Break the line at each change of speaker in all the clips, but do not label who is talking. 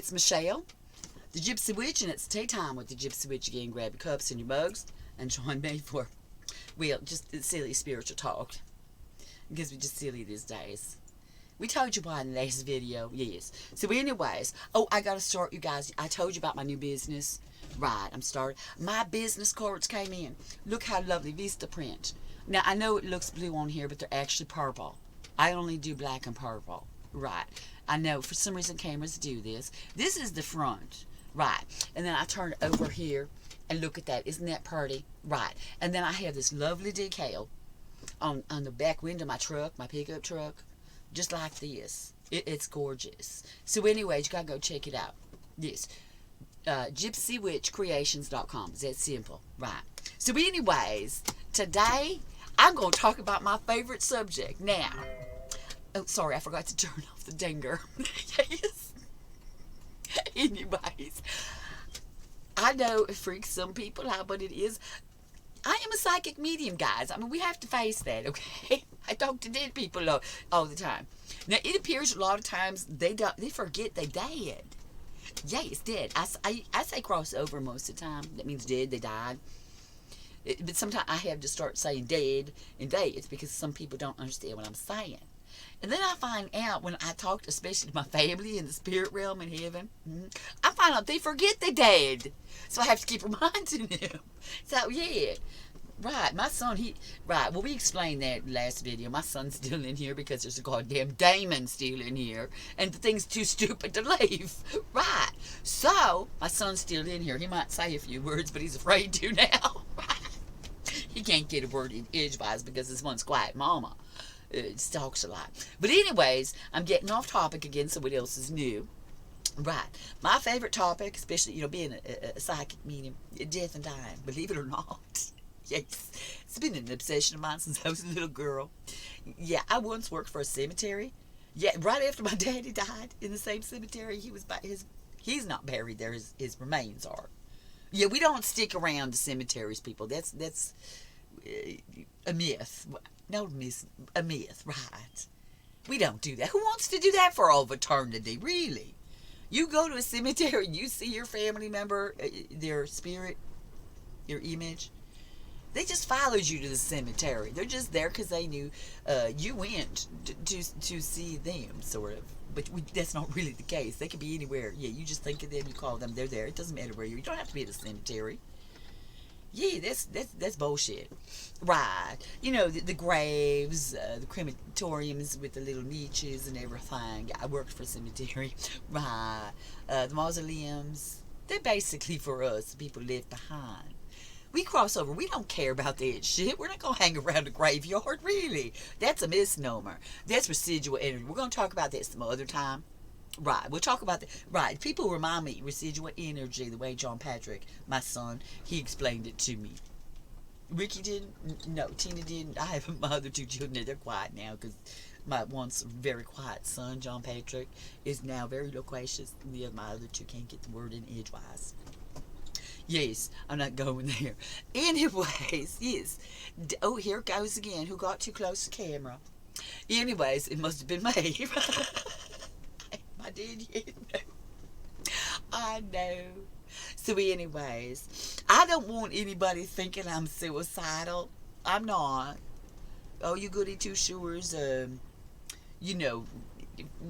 it's Michelle, the Gypsy Witch, and it's tea time with the Gypsy Witch again. Grab your cups and your mugs and join me for, well, just silly spiritual talk. Because we're just silly these days. We told you why in the last video, yes. So anyways, I got to start, you guys. I told you about my new business. Right, I'm starting. My business cards came in. Look how lovely, Vista print. Now, I know it looks blue on here, but they're actually purple. I only do black and purple. Right. I know, for some reason, cameras do this. This is the front. Right. And then I turn it over here, and look at that. Isn't that pretty? Right. And then I have this lovely decal on the back window of my truck, my pickup truck. Just like this. It's gorgeous. So anyways, you got to go check it out. Yes. GypsyWitchCreations.com. It's that simple. Right. So anyways, today I'm going to talk about my favorite subject. Now, oh, sorry, I forgot to turn off the dinger. Yes. Anyways, I know it freaks some people out, but it is. I am a psychic medium, guys. I mean, we have to face that, okay? I talk to dead people all the time. Now, it appears a lot of times they forget they dead. Yeah, it's dead. I say crossover most of the time. That means dead, they died. But sometimes I have to start saying dead and dead. It's because some people don't understand what I'm saying. And then I find out when I talk, especially to my family in the spirit realm in heaven, I find out they forget they dead. So I have to keep reminding them. So, yeah. Right, my son, right, well, we explained that last video. My son's still in here because there's a goddamn demon still in here, and the thing's too stupid to leave. Right, so, my son's still in here. He might say a few words, but he's afraid to now. He can't get a word in edgewise because this one's quiet mama. It talks a lot. But anyways, I'm getting off topic again, so what else is new? Right, my favorite topic, especially, being a psychic medium, death and dying, believe it or not. Yes, it's been an obsession of mine since I was a little girl. Yeah, I once worked for a cemetery. Yeah, right after my daddy died, in the same cemetery, he's not buried there. His remains are. Yeah, we don't stick around the cemeteries, people. That's a myth. No myth, a myth, right? We don't do that. Who wants to do that for all of eternity? Really? You go to a cemetery, you see your family member, their spirit, your image. They just followed you to the cemetery. They're just there because they knew you went to see them, sort of. But that's not really the case. They could be anywhere. Yeah, you just think of them, you call them, they're there. It doesn't matter where you don't have to be at a cemetery. Yeah, that's bullshit. Right. The graves, the crematoriums with the little niches and everything. I worked for a cemetery. Right. The mausoleums. They're basically for us, the people left behind. We cross over. We don't care about that shit. We're not going to hang around the graveyard, really. That's a misnomer. That's residual energy. We're going to talk about that some other time. Right. We'll talk about that. Right. People remind me, residual energy, the way John Patrick, my son, he explained it to me. Ricky didn't? No. Tina didn't. I have my other two children. They're quiet now because my once very quiet son, John Patrick, is now very loquacious. My other two can't get the word in edgewise. Yes, I'm not going there. Anyways, yes. Oh, here it goes again. Who got too close to the camera? Anyways, it must have been me. I did, yeah. I know. So anyways, I don't want anybody thinking I'm suicidal. I'm not. Oh, you goody two shoes. With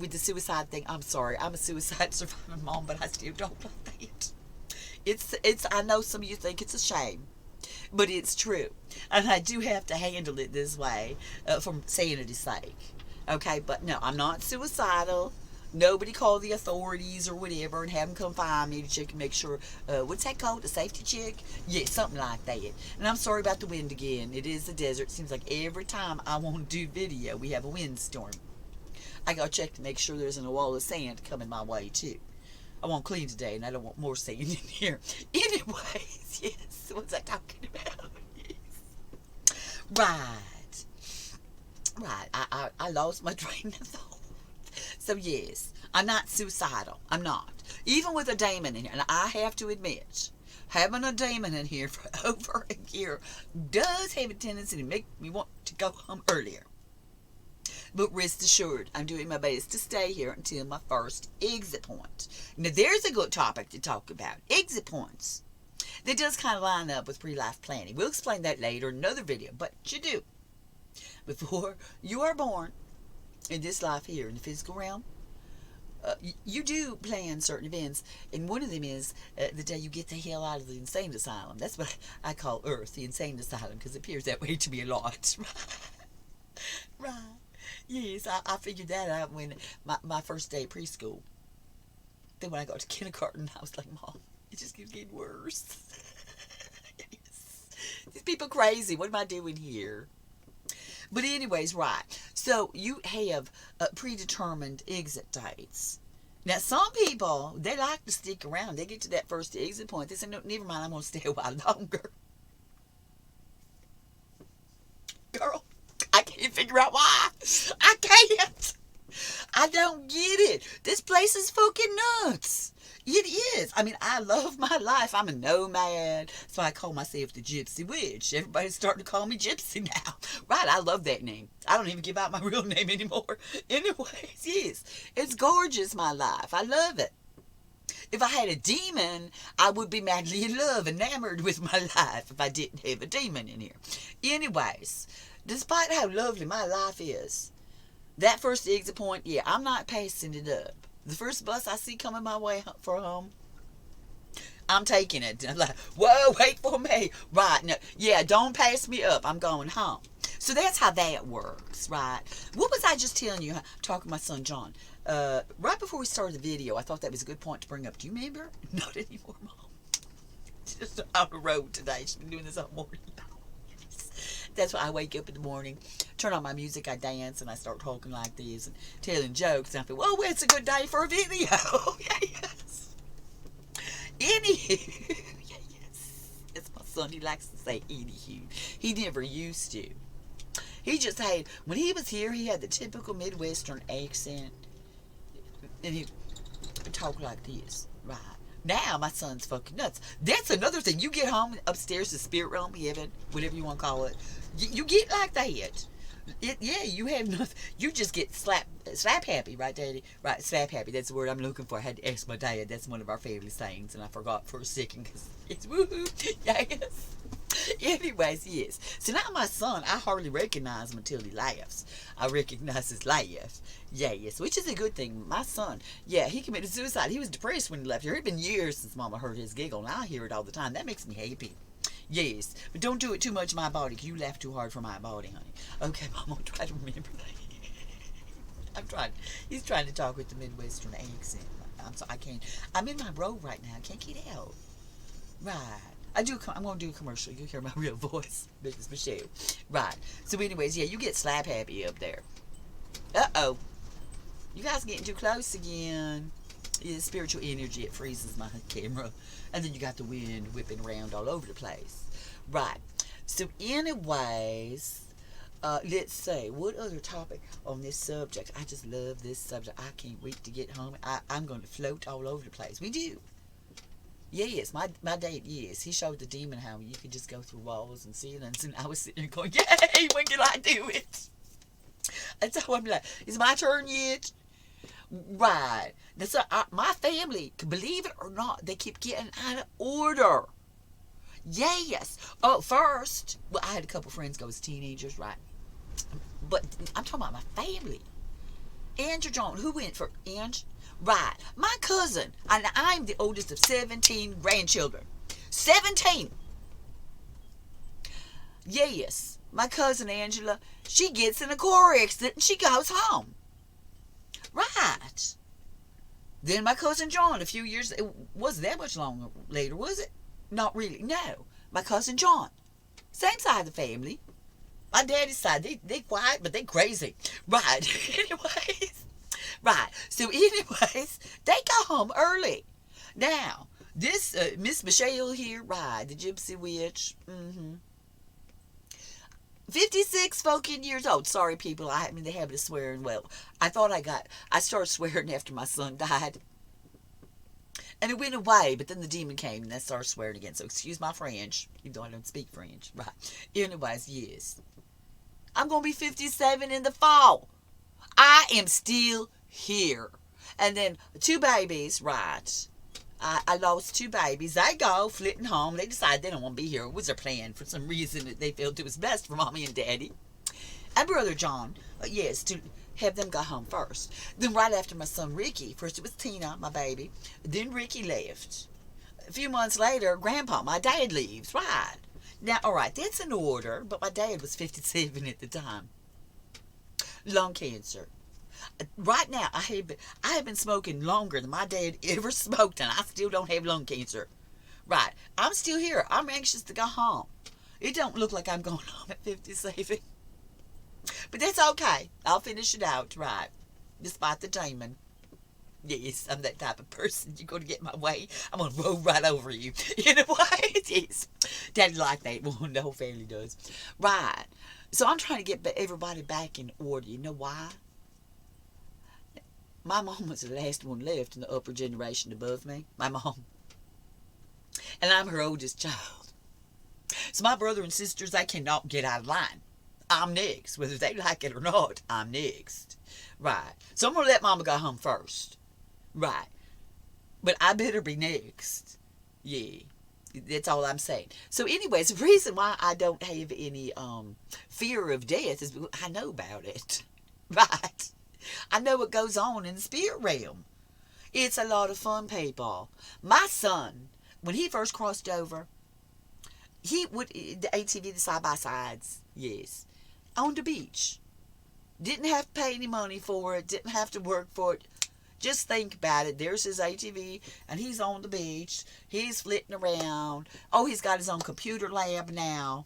the suicide thing, I'm sorry. I'm a suicide survivor mom, but I still don't like that. It's. I know some of you think it's a shame, but it's true, and I do have to handle it this way for sanity's sake. Okay, but no, I'm not suicidal. Nobody call the authorities or whatever and have them come find me to check and make sure. What's that called? A safety check? Yeah, something like that. And I'm sorry about the wind again. It is the desert. Seems like every time I want to do video, we have a windstorm. I gotta check to make sure there isn't a wall of sand coming my way too. I want clean today, and I don't want more sand in here. Anyways, yes, what's I talking about? Yes. Right. I lost my train of thought. So yes, I'm not suicidal. I'm not. Even with a demon in here, and I have to admit, having a demon in here for over a year does have a tendency to make me want to go home earlier. But rest assured, I'm doing my best to stay here until my first exit point. Now, there's a good topic to talk about. Exit points. That does kind of line up with pre-life planning. We'll explain that later in another video, but you do. Before you are born in this life here in the physical realm, you do plan certain events, and one of them is the day you get the hell out of the insane asylum. That's what I call Earth, the insane asylum, because it appears that way to me a lot. Right. Yes, I figured that out when my first day of preschool. Then when I got to kindergarten, I was like, Mom, it just keeps getting worse. Yes. These people crazy. What am I doing here? But anyways, right. So you have predetermined exit dates. Now, some people, they like to stick around. They get to that first exit point. They say, no, never mind, I'm going to stay a while longer. Girl, I can't figure out why. I can't. I don't get it. This place is fucking nuts. It is. I mean, I love my life. I'm a nomad. So I call myself the Gypsy Witch. Everybody's starting to call me Gypsy now. Right, I love that name. I don't even give out my real name anymore. Anyways, yes. It's gorgeous, my life. I love it. If I had a demon, I would be madly in love, enamored with my life if I didn't have a demon in here. Anyways, despite how lovely my life is, that first exit point, yeah, I'm not passing it up. The first bus I see coming my way for home, I'm taking it. I'm like, whoa, wait for me. Right, no, yeah, don't pass me up. I'm going home. So that's how that works, right? What was I just telling you, talking to my son, John? Right before we started the video, I thought that was a good point to bring up. Do you remember? Not anymore, Mom. Just on the road today. She's been doing this all morning. That's why I wake up in the morning, turn on my music, I dance, and I start talking like this and telling jokes. And I feel, well, it's a good day for a video. Yes. Anywho. Yes. It's my son. He likes to say anywho. He never used to. He just had, when he was here, he had the typical Midwestern accent. And he would talk like this. Right. Now, my son's fucking nuts. That's another thing. You get home upstairs to spirit realm, heaven, whatever you want to call it. You get like that. Yeah, you have nothing. You just get slap happy, right, Daddy? Right, slap happy. That's the word I'm looking for. I had to ask my dad. That's one of our family sayings, and I forgot for a second because it's woohoo. Yes. Anyways, yes. So now my son, I hardly recognize him until he laughs. I recognize his laugh. Yes, which is a good thing. My son, yeah, he committed suicide. He was depressed when he left here. It had been years since Mama heard his giggle, and I hear it all the time. That makes me happy. Yes, but don't do it too much in my body, because you laugh too hard for my body, honey. Okay, Mom, I'll try to remember that. I'm trying. He's trying to talk with the Midwestern accent. I can't. I'm in my robe right now. I can't get out. Right. I'm going to do a commercial. You'll hear my real voice. Mrs. Michelle. Right. So anyways, yeah, you get slap happy up there. Uh-oh. You guys are getting too close again. Yeah, spiritual energy, it freezes my camera. And then you got the wind whipping around all over the place. Right. So anyways, let's see. What other topic on this subject? I just love this subject. I can't wait to get home. I'm going to float all over the place. We do. Yes, my dad, yes. He showed the demon how you could just go through walls and ceilings. And I was sitting there going, yay, when can I do it? And so I'm like, is my turn yet? Right. So my family, believe it or not, they keep getting out of order. Yes. Oh, first, well, I had a couple friends go as teenagers, right? But I'm talking about my family. Andrew John, who went for Andrew? Right. My cousin, and I'm the oldest of 17 grandchildren. 17! Yes. My cousin Angela, she gets in a car accident and she goes home. Right. Then my cousin John, a few years, it wasn't that much longer later, was it? Not really, no. My cousin John, same side of the family. My daddy's side, they quiet, but they crazy. Right. Anyways. Right. So anyways, they go home early. Now, this Miss Michelle here, right, the Gypsy Witch, 56 fucking years old. Sorry, people, I am in the habit of swearing. Well, I started swearing after my son died. And it went away, but then the demon came and I started swearing again. So excuse my French, even though I don't speak French. Right. Anyways, yes. I'm going to be 57 in the fall. I am still here. And then 2 babies, right? I lost 2 babies. They go flitting home. They decide they don't want to be here. It was their plan for some reason that they felt it was best for mommy and daddy. And brother John, yes, to have them go home first. Then right after my son Ricky, first it was Tina, my baby. Then Ricky left. A few months later, Grandpa, my dad, leaves. Right. Now, all right, that's in order, but my dad was 57 at the time. Lung cancer. Right now, I have been smoking longer than my dad ever smoked, and I still don't have lung cancer. Right. I'm still here. I'm anxious to go home. It don't look like I'm going home at 57. But that's okay. I'll finish it out, right? Despite the demon. Yes, I'm that type of person. You're going to get my way, I'm going to roll right over you. You know what? Yes. Daddy like that one. The whole family does. Right. So I'm trying to get everybody back in order. You know why? My mom was the last one left in the upper generation above me. My mom. And I'm her oldest child. So my brother and sisters, they cannot get out of line. I'm next. Whether they like it or not, I'm next. Right. So I'm going to let mama go home first. Right. But I better be next. Yeah. That's all I'm saying. So anyways, the reason why I don't have any fear of death is because I know about it. Right. I know what goes on in the spirit realm. It's a lot of fun, people. My son, when he first crossed over, he would, the ATV, the side-by-sides, yes, on the beach. Didn't have to pay any money for it. Didn't have to work for it. Just think about it. There's his ATV, and he's on the beach. He's flitting around. Oh, he's got his own computer lab now.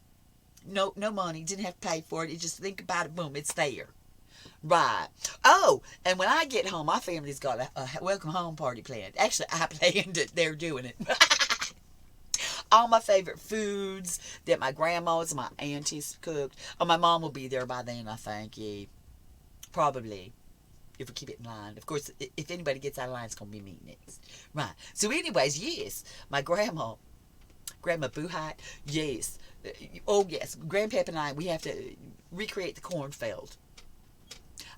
No money. Didn't have to pay for it. You just think about it. Boom, it's there. Right. Oh, and when I get home, my family's got a welcome home party planned. Actually, I planned it. They're doing it. All my favorite foods that my grandmas and my aunties cooked. Oh, my mom will be there by then, I think. Yeah, probably. If we keep it in line. Of course, if anybody gets out of line, it's going to be me next. Right. So anyways, yes, my Grandma Buchheit, yes. Oh, yes. Grandpap and I, we have to recreate the cornfield.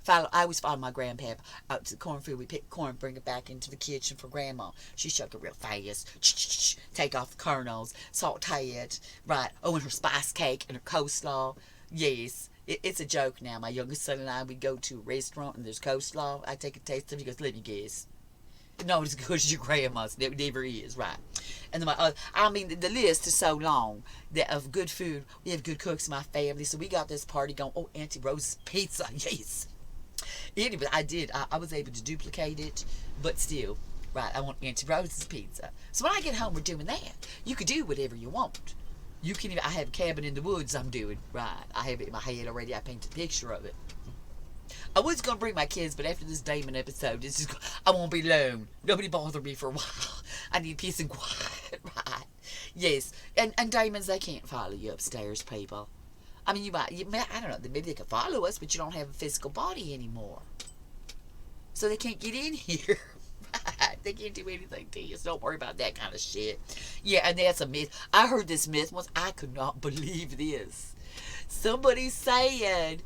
I always follow my grandpap out to the cornfield. We pick corn, bring it back into the kitchen for Grandma. She shuck it real fast. Take off the kernels, saute it. Right. Oh, and her spice cake and her coleslaw. Yes. It's a joke now. My youngest son and I, we go to a restaurant and there's coleslaw. I take a taste of it. He goes, let me guess. Not as good as your grandma's. It never is, right? And then the list is so long that of good food. We have good cooks in my family, so we got this party going. Oh, Auntie Rose's pizza, yes. Anyway, I was able to duplicate it, but still, right? I want Auntie Rose's pizza. So when I get home, we're doing that. You could do whatever you want. You can even. I have a cabin in the woods. I'm doing right. I have it in my head already. I painted a picture of it. I was gonna bring my kids, but after this Damon episode, it's just I won't be alone. Nobody bother me for a while. I need peace and quiet, right? Yes, and Damons, they can't follow you upstairs, people. I mean, I don't know. Maybe they can follow us, but you don't have a physical body anymore, so they can't get in here. Right? They can't do anything to you. So don't worry about that kind of shit. Yeah, and that's a myth. I heard this myth once. I could not believe this. Somebody said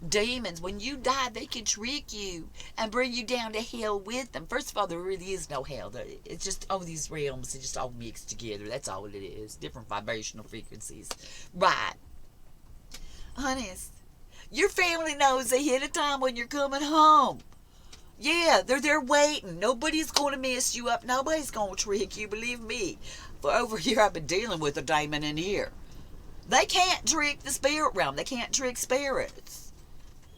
demons, when you die, they can trick you and bring you down to hell with them. First of all, there really is no hell. It's just all these realms are just all mixed together. That's all it is. Different vibrational frequencies. Right. Honest, your family knows ahead of time when you're coming home. Yeah, they're there waiting. Nobody's going to mess you up. Nobody's going to trick you. Believe me. For over here, I've been dealing with a demon in here. They can't trick the spirit realm. They can't trick spirits.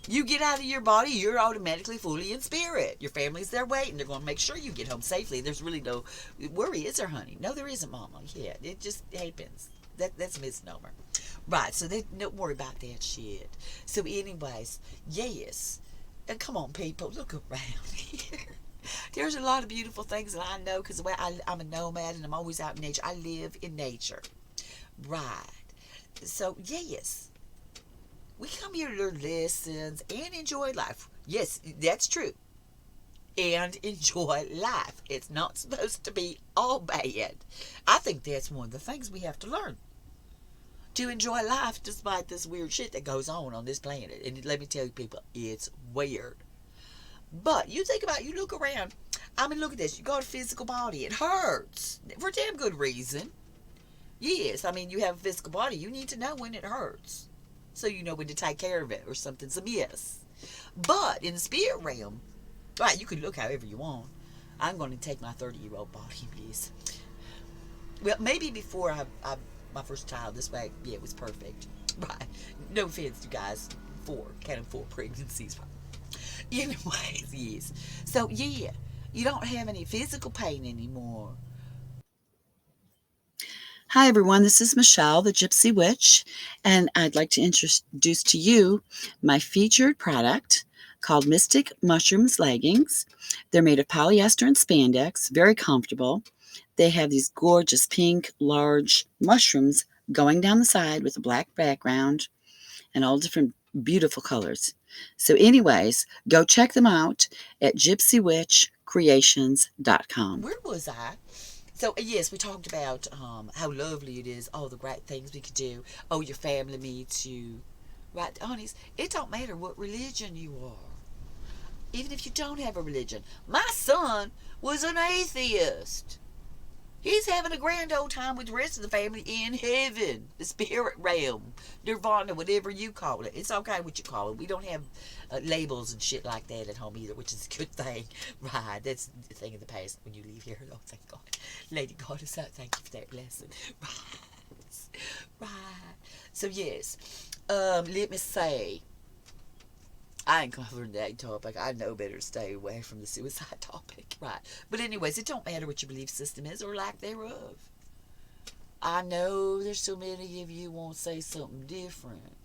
You get out of your body, you're automatically fully in spirit. Your family's there waiting. They're going to make sure you get home safely. There's really no worry, is there, honey? No, there isn't, Mama. Yeah, it just happens. That's a misnomer. Right, so don't worry about that shit. So anyways, yes. And come on, people, look around here. There's a lot of beautiful things that I know because I'm a nomad and I'm always out in nature. I live in nature. Right. So, yes. We come here to learn lessons and enjoy life. Yes, that's true. And enjoy life. It's not supposed to be all bad. I think that's one of the things we have to learn. To enjoy life despite this weird shit that goes on this planet. And let me tell you, people, it's weird. But you think about, you look around. I mean, look at this. You got a physical body. It hurts for a damn good reason. Yes, I mean, you have a physical body. You need to know when it hurts, so you know when to take care of it or something's amiss. But in the spirit realm, right, you can look however you want. I'm going to take my 30-year-old body, please. Well, maybe before my first child, this way, yeah, it was perfect. Right. No offense, you guys. Kind of 4 pregnancies. Anyways, yes. So, yeah, you don't have any physical pain anymore.
Hi, everyone. This is Michelle, the Gypsy Witch, and I'd like to introduce to you my featured product called Mystic Mushrooms Leggings. They're made of polyester and spandex, very comfortable. They have these gorgeous pink, large mushrooms going down the side with a black background and all different beautiful colors. So, anyways, go check them out at gypsywitchcreations.com.
Where was I? So, yes, we talked about how lovely it is, all the great things we could do. Oh, your family meets you. Right, honeys, it don't matter what religion you are. Even if you don't have a religion. My son was an atheist. He's having a grand old time with the rest of the family in heaven, the spirit realm, nirvana, whatever you call it. It's okay what you call it. We don't have labels and shit like that at home either, which is a good thing. Right, that's the thing of the past when you leave here. Oh, thank God. Lady Goddess, thank you for that blessing. Right, right. So, yes, let me say, I ain't covering that topic. I know better to stay away from the suicide topic. Right. But anyways, it don't matter what your belief system is or lack thereof. I know there's so many of you won't say something different.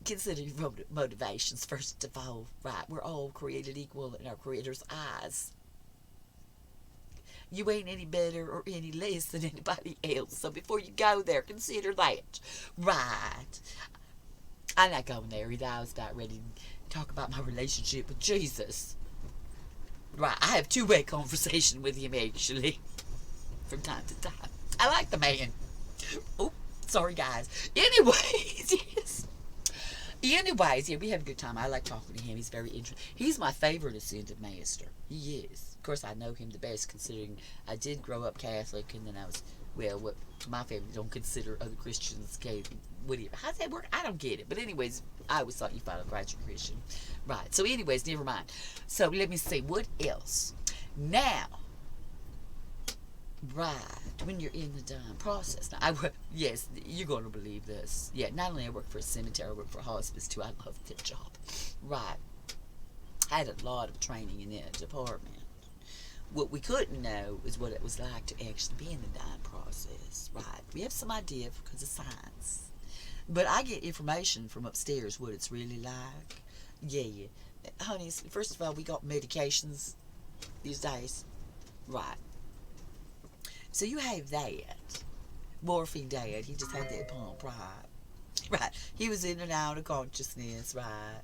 Consider your motivations first of all. Right. We're all created equal in our Creator's eyes. You ain't any better or any less than anybody else. So before you go there, consider that. Right. I'm not going there either. I was not ready to talk about my relationship with Jesus. Right, I have two-way conversation with him actually, from time to time. I like the man. Oh, sorry guys. Anyways, yes. Anyways, yeah, we have a good time. I like talking to him. He's very interesting. He's my favorite ascended master. He is. Of course, I know him the best considering I did grow up Catholic and then I was, well, what my family don't consider other Christians gay. Whatever. How's that work? I don't get it. But anyways, I always thought you followed graduate Christian. Right. So anyways, never mind. So let me see. What else? Now, right, when you're in the dying process. Now, yes, you're going to believe this. Yeah, not only I work for a cemetery, I work for a hospice too. I love that job. Right. I had a lot of training in that department. What we couldn't know is what it was like to actually be in the dying process. Right. We have some idea because of science. But I get information from upstairs what it's really like. Yeah. Honey, first of all, we got medications these days. Right. So you have that. Morphine dad, he just had that pump, right? Right. He was in and out of consciousness, right?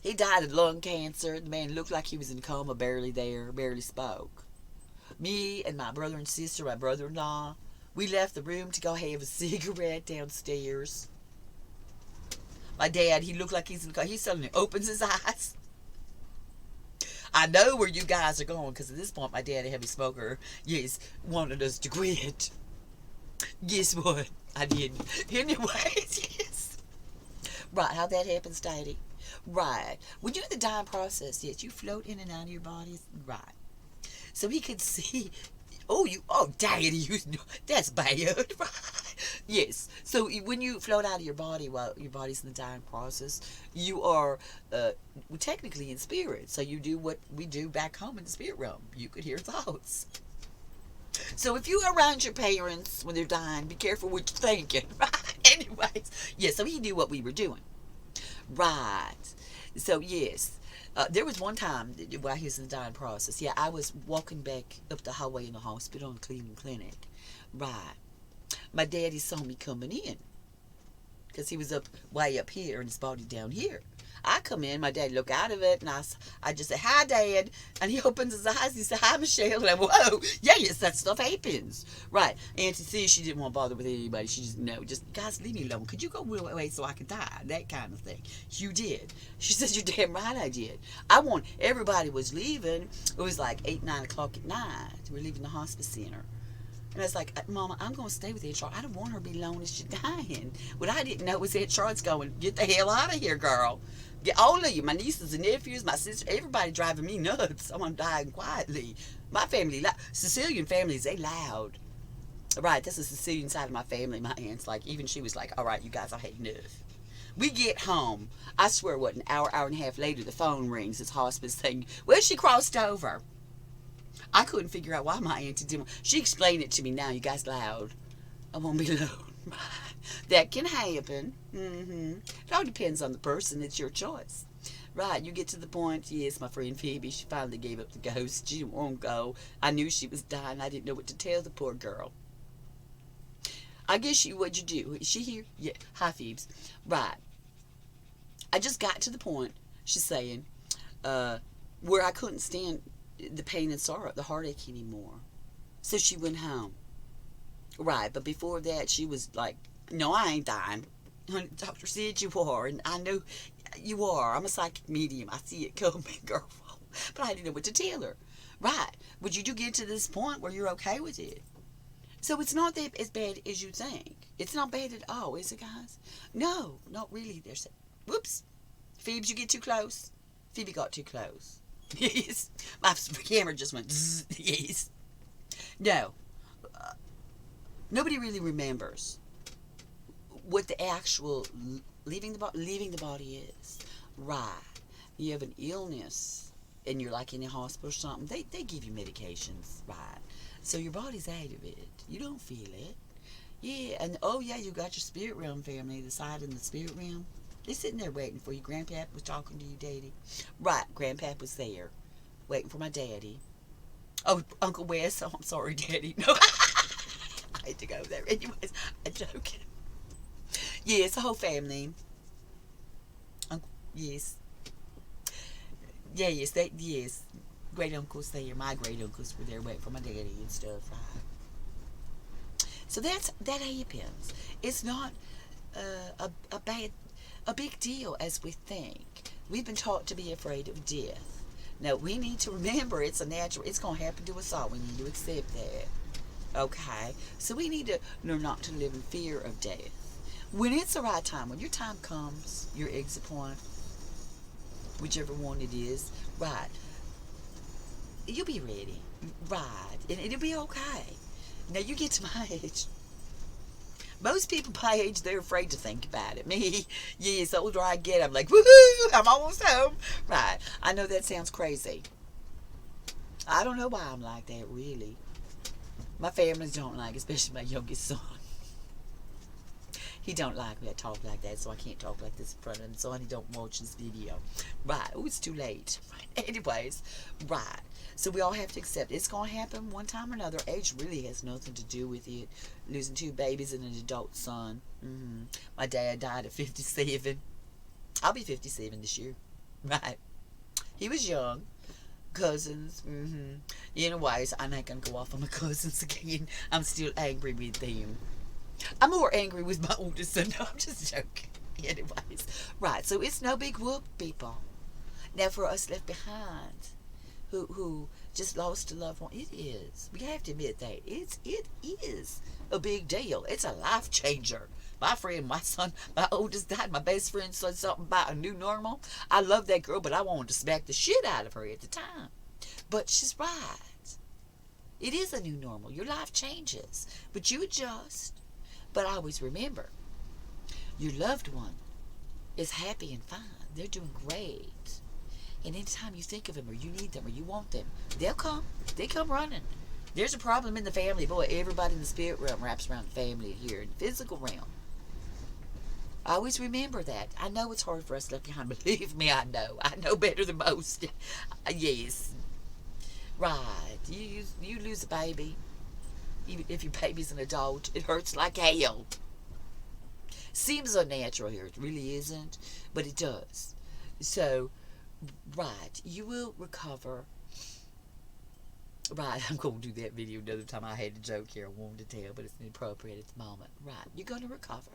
He died of lung cancer. The man looked like he was in a coma, barely there, barely spoke. Me and my brother and sister, my brother-in-law, we left the room to go have a cigarette downstairs. My dad, he looked like he's in a coma. He suddenly opens his eyes. I know where you guys are going because at this point my dad, a heavy smoker, yes, wanted us to quit. Guess what? I didn't. Anyways, yes. Right, how that happens, Daddy? Right. When you're in the dying process, yes, you float in and out of your bodies. Right. So he could see. Oh, Daddy, that's bad. Right. Yes. So when you float out of your body while your body's in the dying process, you are technically in spirit. So you do what we do back home in the spirit realm. You could hear thoughts. So if you are around your parents when they're dying, be careful what you're thinking. Right. Anyways, yeah. So he knew what we were doing. Right. So yes, there was one time while he was in the dying process. Yeah, I was walking back up the hallway in the hospital in Cleveland Clinic. Right. My daddy saw me coming in because he was up way up here and his body down here. I come in, my dad look out of it, and I just say, hi, Dad. And he opens his eyes, he said, hi, Michelle. And I'm, whoa, yeah, yes, that stuff happens. Right. Auntie C, she didn't want to bother with anybody. She just, no, just, guys, leave me alone. Could you go away so I can die? That kind of thing. You did. She says, you're damn right I did. Everybody was leaving. It was like 8, 9 o'clock at night. We're leaving the hospice center. And I was like, Mama, I'm going to stay with Aunt Charlotte. I don't want her to be alone as she's dying. What I didn't know was Aunt Charlotte's going, get the hell out of here, girl. Get all of you, my nieces and nephews, my sister, everybody driving me nuts. I'm dying quietly. My family, Sicilian families, they loud. Right, that's the Sicilian side of my family. My aunt's like, even she was like, all right, you guys, I had enough. We get home. I swear, what, an hour and a half later, the phone rings. It's hospice thing. Well, she crossed over. I couldn't figure out why my auntie didn't. She explained it to me now. You guys loud. I won't be alone. That can happen. It all depends on the person. It's your choice. Right, you get to the point. Yes, my friend Phoebe, she finally gave up the ghost. She won't go. I knew she was dying. I didn't know what to tell the poor girl. I guess what'd you do? Is she here? Yeah. Hi, Phoebes. Right. I just got to the point, she's saying, where I couldn't stand the pain and sorrow, the heartache anymore. So she went home. Right, but before that, she was like, no, I ain't dying. Honey, doctor said you are, and I know you are. I'm a psychic medium. I see it coming, girl. But I didn't know what to tell her. Right, but you do get to this point where you're okay with it. So it's not that as bad as you think. It's not bad at all, is it, guys? No, not really. There's, whoops. Phoebes, you get too close. Phoebe got too close. Yes. My camera just went zzz. Yes. No. Nobody really remembers what the actual leaving the body is. Right. You have an illness and you're like in the hospital or something. They give you medications. Right. So your body's out of it. You don't feel it. Yeah. And oh yeah, you got your spirit realm family, the side in the spirit realm. They're sitting there waiting for you. Grandpap was talking to you, Daddy. Right, Grandpap was there, waiting for my daddy. Oh, Uncle Wes. Oh, I'm sorry, Daddy. No, I had to go there. Anyways, I'm joking. Yes, the whole family. Yes. Yeah, yes. Great uncles there. My great uncles were there waiting for my daddy and stuff. Right. So that happens. It's not a big deal as we think. We've been taught to be afraid of death. Now, we need to remember it's going to happen to us all. We need to accept that. Okay? So we need to learn not to live in fear of death. When it's the right time, when your time comes, your exit point, whichever one it is, right, you'll be ready. Right. And it'll be okay. Now, you get to my age. Most people my age, they're afraid to think about it. Me, yes, the older I get, I'm like, woohoo, I'm almost home. Right. I know that sounds crazy. I don't know why I'm like that, really. My families don't like, especially my youngest son. He don't like me. I talk like that, so I can't talk like this in front of him. So he don't watch this video. Right. Oh, it's too late. Right. Anyways, right. So we all have to accept it's going to happen one time or another. Age really has nothing to do with it. Losing 2 babies and an adult son. My dad died at 57. I'll be 57 this year. Right. He was young. Cousins. Anyways, I'm not going to go off on my cousins again. I'm still angry with them. I'm more angry with my oldest son. No, I'm just joking. Anyways. Right. So it's no big whoop, people. Now for us left behind, who just lost a loved one, it is. We have to admit that. It is a big deal. It's a life changer. My friend, my son, my oldest died. My best friend said something about a new normal. I love that girl, but I wanted to smack the shit out of her at the time. But she's right. It is a new normal. Your life changes. But you adjust. But always remember, your loved one is happy and fine. They're doing great. And anytime you think of them or you need them or you want them, they'll come. They come running. There's a problem in the family. Boy, everybody in the spirit realm wraps around the family here in the physical realm. Always remember that. I know it's hard for us left behind. Believe me, I know. I know better than most. Yes. Right. You lose a baby. Even if your baby's an adult, it hurts like hell. Seems unnatural here. It really isn't. But it does. So, right, you will recover. Right, I'm going to do that video another time. I had a joke here I wanted to tell, but it's inappropriate at the moment. Right, you're going to recover.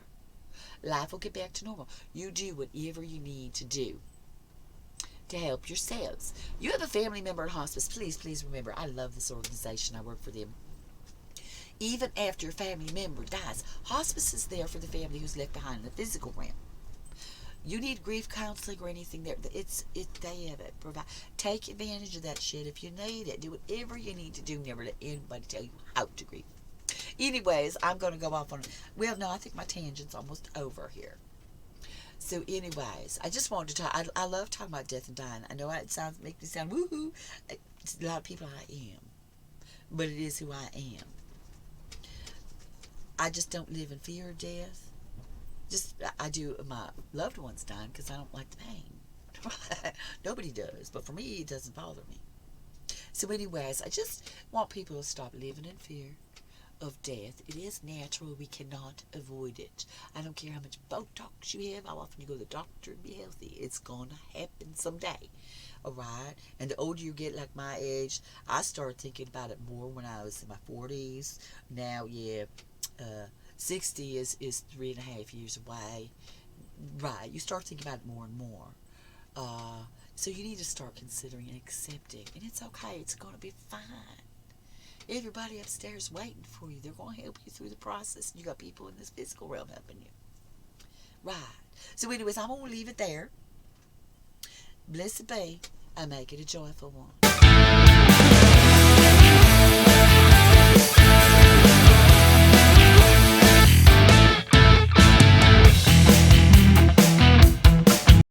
Life will get back to normal. You do whatever you need to do to help yourselves. You have a family member in hospice. Please remember, I love this organization. I work for them. Even after your family member dies, hospice is there for the family who's left behind in the physical realm. You need grief counseling or anything there. They have it. Take advantage of that shit if you need it. Do whatever you need to do. Never let anybody tell you how to grieve. Anyways, I'm going to go off on. Well, no, I think my tangent's almost over here. So, anyways, I just wanted to talk. I love talking about death and dying. I know it makes me sound woohoo. A lot of people I am, but it is who I am. I just don't live in fear of death. I do my loved ones dying because I don't like the pain. Nobody does, but for me, it doesn't bother me. So anyways, I just want people to stop living in fear of death. It is natural. We cannot avoid it. I don't care how much Botox you have, how often you go to the doctor and be healthy. It's going to happen someday. Alright? And the older you get, like my age, I started thinking about it more when I was in my 40s. Now, 60 is 3.5 years away. Right, you start thinking about it more and more. So you need to start considering and accepting. And it's okay, it's going to be fine. Everybody upstairs waiting for you. They're going to help you through the process. You got people in this physical realm helping you. Right. So anyways, I'm going to leave it there. Blessed be, and make it a joyful one.